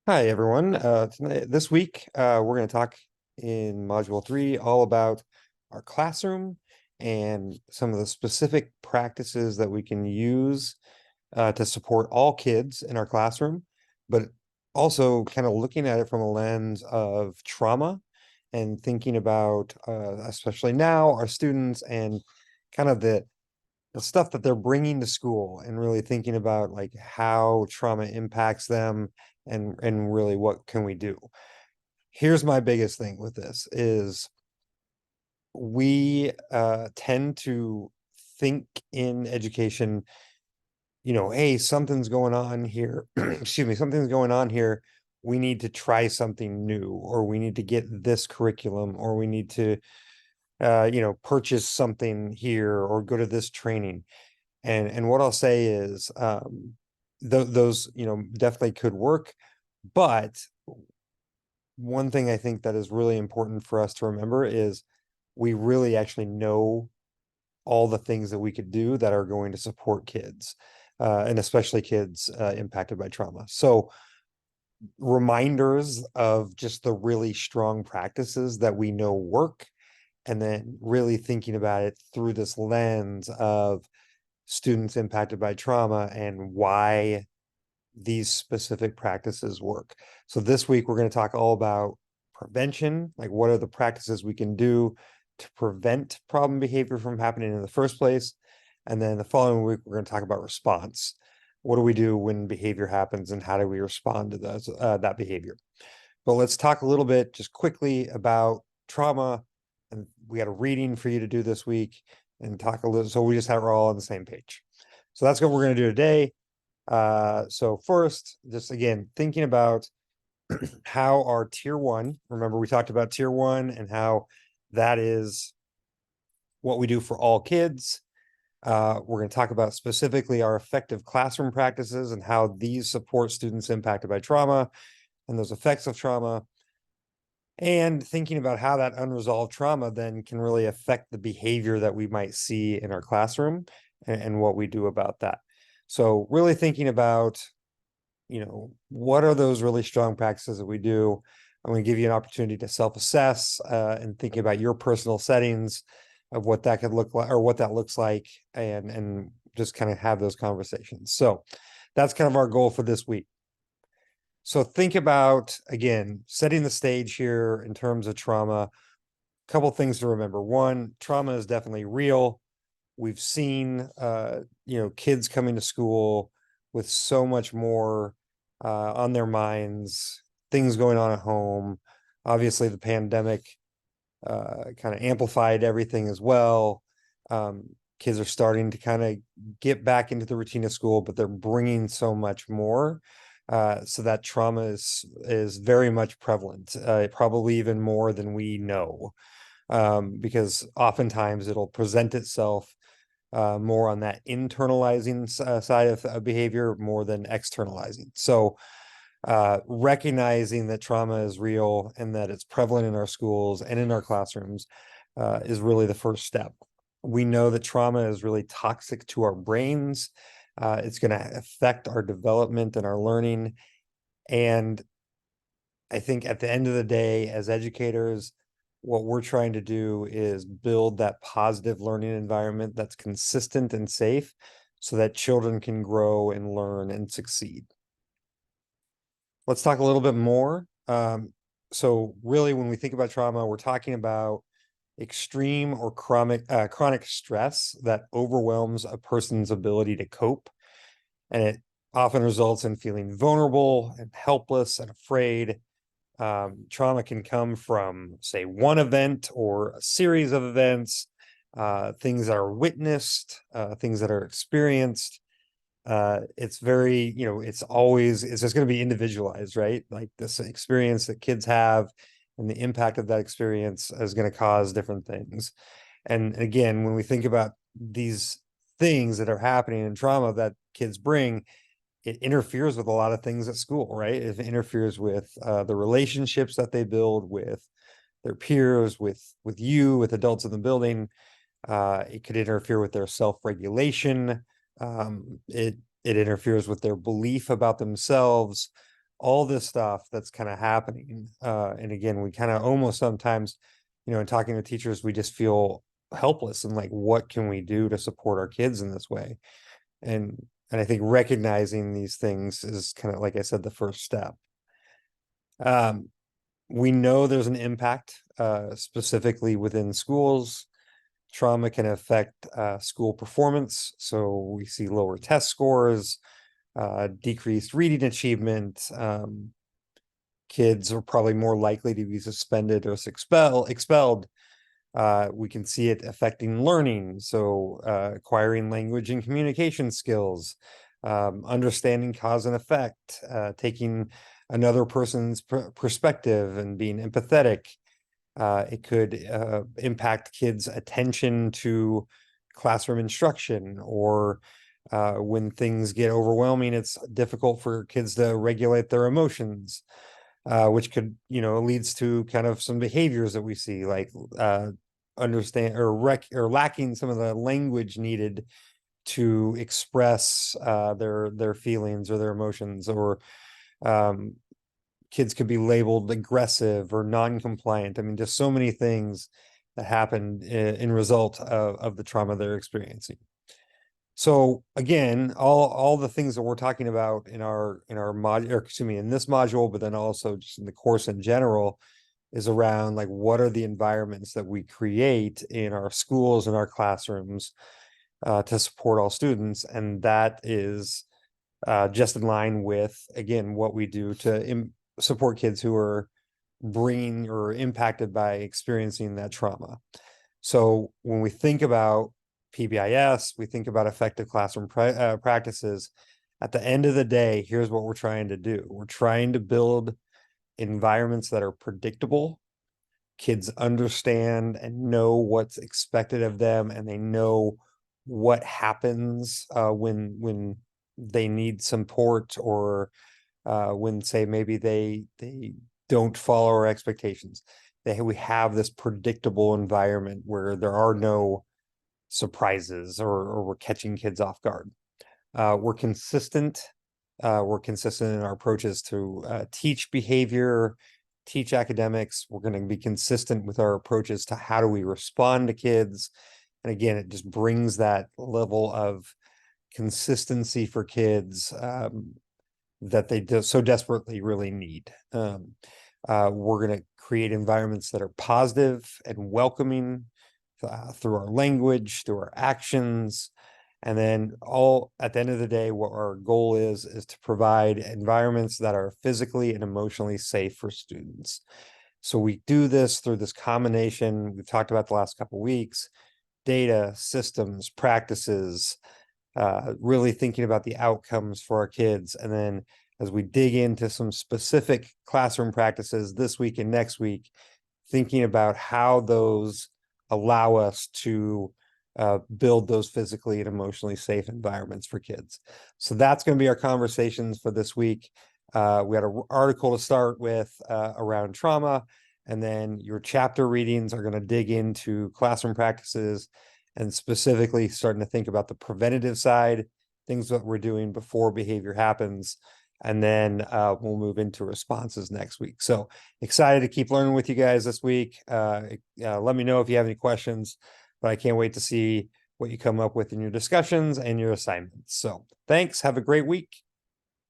Hi, everyone. This week, we're going to talk in Module 3 all about our classroom and some of the specific practices that we can use to support all kids in our classroom, but also kind of looking at it from a lens of trauma and thinking about, especially now, our students and kind of the stuff that they're bringing to school and really thinking about like how trauma impacts them and really what can we do. Here's my biggest thing with this is we tend to think in education, hey, something's going on here. Excuse me, something's going on here. We need to try something new, or we need to get this curriculum, or we need to purchase something here or go to this training. And what I'll say is those definitely could work, but one thing I think that is really important for us to remember is we really actually know all the things that we could do that are going to support kids, and especially kids impacted by trauma. So reminders of just the really strong practices that we know work, and then really thinking about it through this lens of students impacted by trauma and why these specific practices work. So this week we're going to talk all about prevention, like what are the practices we can do to prevent problem behavior from happening in the first place. And then the following week we're going to talk about response. What do we do when behavior happens and how do we respond to that behavior? But let's talk a little bit just quickly about trauma. And we got a reading for you to do this week and talk a little, so we just have we're all on the same page. So that's what we're going to do today. So first, just again, thinking about how our tier one, remember we talked about tier one and how that is what we do for all kids. We're going to talk about specifically our effective classroom practices and how these support students impacted by trauma and those effects of trauma, and thinking about how that unresolved trauma then can really affect the behavior that we might see in our classroom and what we do about that. So really thinking about, what are those really strong practices that we do? I'm going to give you an opportunity to self-assess and think about your personal settings of what that could look like or what that looks like, and just kind of have those conversations. So that's kind of our goal for this week. So think about, again, setting the stage here in terms of trauma. A couple things to remember. One, trauma is definitely real. We've seen, kids coming to school with so much more on their minds, things going on at home. Obviously, the pandemic kind of amplified everything as well. Kids are starting to kind of get back into the routine of school, but they're bringing so much more. So that trauma is very much prevalent, probably even more than we know, because oftentimes it'll present itself more on that internalizing side of behavior more than externalizing. So recognizing that trauma is real and that it's prevalent in our schools and in our classrooms is really the first step. We know that trauma is really toxic to our brains. It's going to affect our development and our learning. And I think at the end of the day, as educators, what we're trying to do is build that positive learning environment that's consistent and safe so that children can grow and learn and succeed. Let's talk a little bit more. So really, when we think about trauma, we're talking about extreme or chronic stress that overwhelms a person's ability to cope. And it often results in feeling vulnerable and helpless and afraid. Trauma can come from, say, one event or a series of events, things that are witnessed, things that are experienced. It's very, it's just going to be individualized, right? Like this experience that kids have and the impact of that experience is going to cause different things. And again, when we think about these things that are happening in trauma that kids bring, it interferes with a lot of things at school, right? It interferes with the relationships that they build with their peers, with you, with adults in the building. It could interfere with their self-regulation. It interferes with their belief about themselves. all this stuff that's kind of happening. And again, we kind of almost sometimes, in talking to teachers, we just feel helpless and like, what can we do to support our kids in this way? And I think recognizing these things is kind of, like I said, the first step. We know there's an impact, specifically within schools. Trauma can affect school performance. So we see lower test scores, decreased reading achievement. Kids are probably more likely to be suspended or expelled. We can see it affecting learning. So acquiring language and communication skills, understanding cause and effect, taking another person's perspective and being empathetic. It could impact kids' attention to classroom instruction, or when things get overwhelming, it's difficult for kids to regulate their emotions, which could, leads to kind of some behaviors that we see, like understand or lacking some of the language needed to express their feelings or their emotions, or kids could be labeled aggressive or non-compliant. I mean, just so many things that happen in result of the trauma they're experiencing. So again, all the things that we're talking about in our module, or excuse me, in this module, but then also just in the course in general, is around like, what are the environments that we create in our schools and our classrooms to support all students, and that is just in line with, again, what we do to support kids who are bringing or impacted by experiencing that trauma. So when we think about PBIS, we think about effective classroom practices. At the end of the day, here's what we're trying to do. We're trying to build environments that are predictable. Kids understand and know what's expected of them, and they know what happens when they need support, or when, say, maybe they don't follow our expectations. We have this predictable environment where there are no surprises, or we're catching kids off guard. We're consistent. We're consistent in our approaches to teach behavior, teach academics. We're going to be consistent with our approaches to how do we respond to kids. And again, it just brings that level of consistency for kids that they so desperately really need. We're going to create environments that are positive and welcoming through our language, through our actions. And then at the end of the day, what our goal is to provide environments that are physically and emotionally safe for students. So we do this through this combination we've talked about the last couple of weeks: data, systems, practices, really thinking about the outcomes for our kids. And then as we dig into some specific classroom practices this week and next week, thinking about how those allow us to build those physically and emotionally safe environments for kids. So that's going to be our conversations for this week. We had an article to start with around trauma, and then your chapter readings are going to dig into classroom practices and specifically starting to think about the preventative side, things that we're doing before behavior happens. And then we'll move into responses next week. So excited to keep learning with you guys this week. Let me know if you have any questions, but I can't wait to see what you come up with in your discussions and your assignments. So thanks. Have a great week.